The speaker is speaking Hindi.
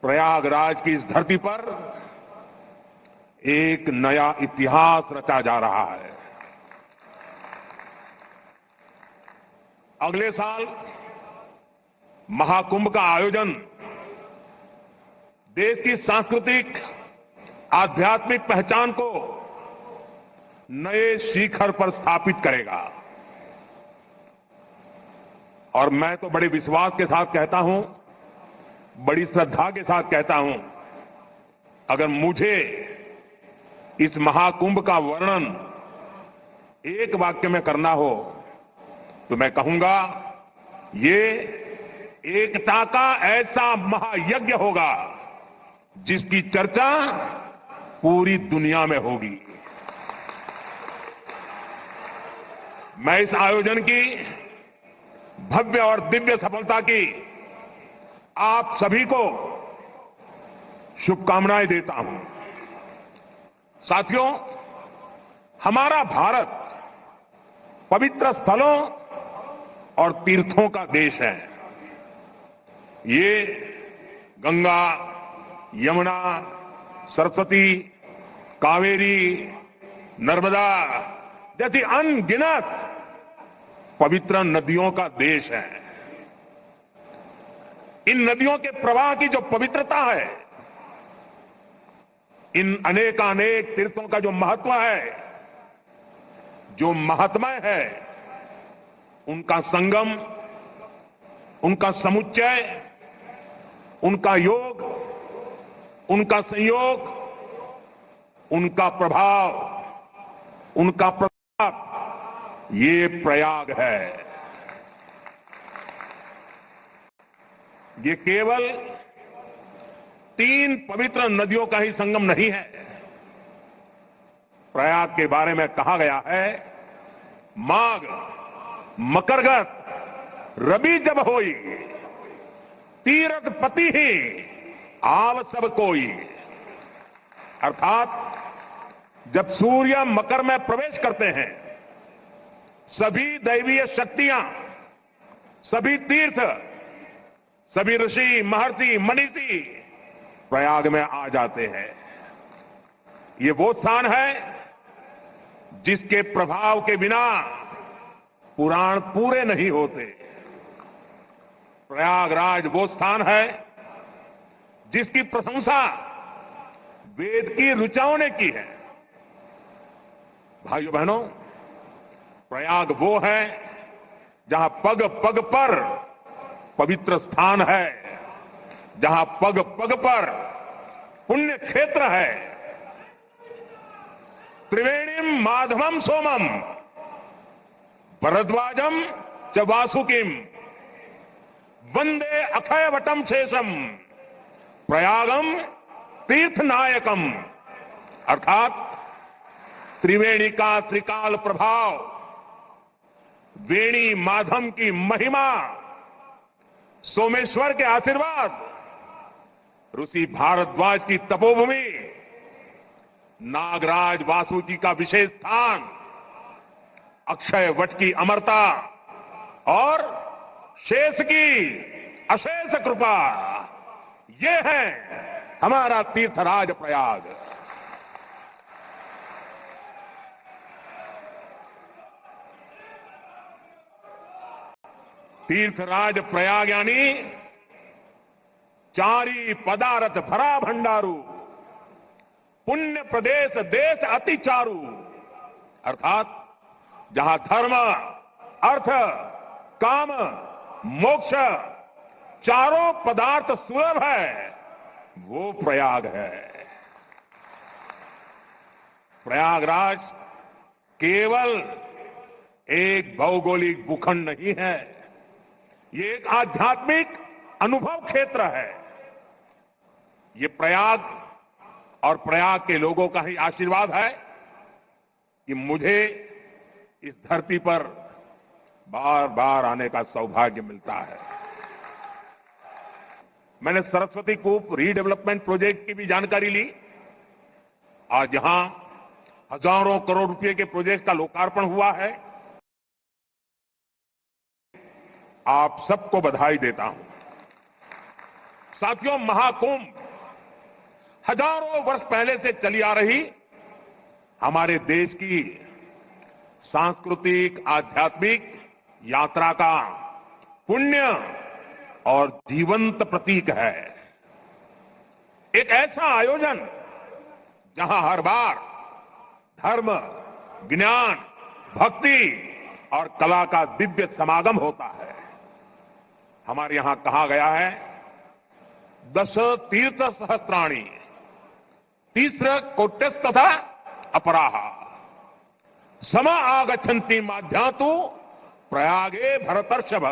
प्रयागराज की इस धरती पर एक नया इतिहास रचा जा रहा है। अगले साल महाकुंभ का आयोजन देश की सांस्कृतिक आध्यात्मिक पहचान को नए शिखर पर स्थापित करेगा। और मैं तो बड़े विश्वास के साथ कहता हूं, बड़ी श्रद्धा के साथ कहता हूं, अगर मुझे इस महाकुंभ का वर्णन एक वाक्य में करना हो तो मैं कहूंगा, ये एकता का ऐसा महायज्ञ होगा जिसकी चर्चा पूरी दुनिया में होगी। मैं इस आयोजन की भव्य और दिव्य सफलता की आप सभी को शुभकामनाएं देता हूं। साथियों, हमारा भारत पवित्र स्थलों और तीर्थों का देश है। ये गंगा, यमुना, सरस्वती, कावेरी, नर्मदा जैसी अनगिनत पवित्र नदियों का देश है। इन नदियों के प्रवाह की जो पवित्रता है, इन अनेकानेक तीर्थों का जो महत्व है, जो महात्म्य है, उनका संगम, उनका समुच्चय, उनका योग, उनका संयोग, उनका प्रभाव, उनका प्रताप, ये प्रयाग है। ये केवल 3 पवित्र नदियों का ही संगम नहीं है। प्रयाग के बारे में कहा गया है, माघ मकरगत रवि जब होई, तीरथ पति ही आव सब कोई। अर्थात जब सूर्य मकर में प्रवेश करते हैं, सभी दैवीय शक्तियां, सभी तीर्थ, सभी ऋषि, महर्षि, मनीषी प्रयाग में आ जाते हैं। ये वो स्थान है जिसके प्रभाव के बिना पुराण पूरे नहीं होते। प्रयागराज वो स्थान है जिसकी प्रशंसा वेद की ऋचाओं ने की है। भाइयों बहनों, प्रयाग वो है जहां पग पग पर पवित्र स्थान है, जहां पग पग पर पुण्य क्षेत्र है। त्रिवेणीम माधवम सोमम भरद्वाजम च वासुकिम वंदे अक्षय वटम शेषम प्रयागम तीर्थनायकम। अर्थात त्रिवेणी का त्रिकाल प्रभाव, वेणी माधम की महिमा, सोमेश्वर के आशीर्वाद, ऋषि भारद्वाज की तपोभूमि, नागराज वासुकी का विशेष स्थान, अक्षय वट की अमरता और शेष की अशेष कृपा, ये है हमारा तीर्थराज प्रयाग। तीर्थराज प्रयाग यानी चारी पदारथ भरा भंडारू, पुण्य प्रदेश देश अति चारू। अर्थात जहां धर्म, अर्थ, काम, मोक्ष चारों पदार्थ सुलभ है, वो प्रयाग है। प्रयागराज केवल एक भौगोलिक भूखंड नहीं है, ये एक आध्यात्मिक अनुभव क्षेत्र है। ये प्रयाग और प्रयाग के लोगों का ही आशीर्वाद है कि मुझे इस धरती पर बार बार आने का सौभाग्य मिलता है। मैंने सरस्वती कूप रीडेवलपमेंट प्रोजेक्ट की भी जानकारी ली। आज यहां हजारों करोड़ रुपए के प्रोजेक्ट का लोकार्पण हुआ है। आप सबको बधाई देता हूं। साथियों, महाकुंभ हजारों वर्ष पहले से चली आ रही हमारे देश की सांस्कृतिक आध्यात्मिक यात्रा का पुण्य और जीवंत प्रतीक है। एक ऐसा आयोजन जहां हर बार धर्म, ज्ञान, भक्ति और कला का दिव्य समागम होता है। हमारे यहां कहा गया है, दश तीर्थ सहस्त्राणि तीस्र कोट्यस्तथा अपराह सम आगच्छन्ति माध्यातु प्रयागे भरतर्षभ।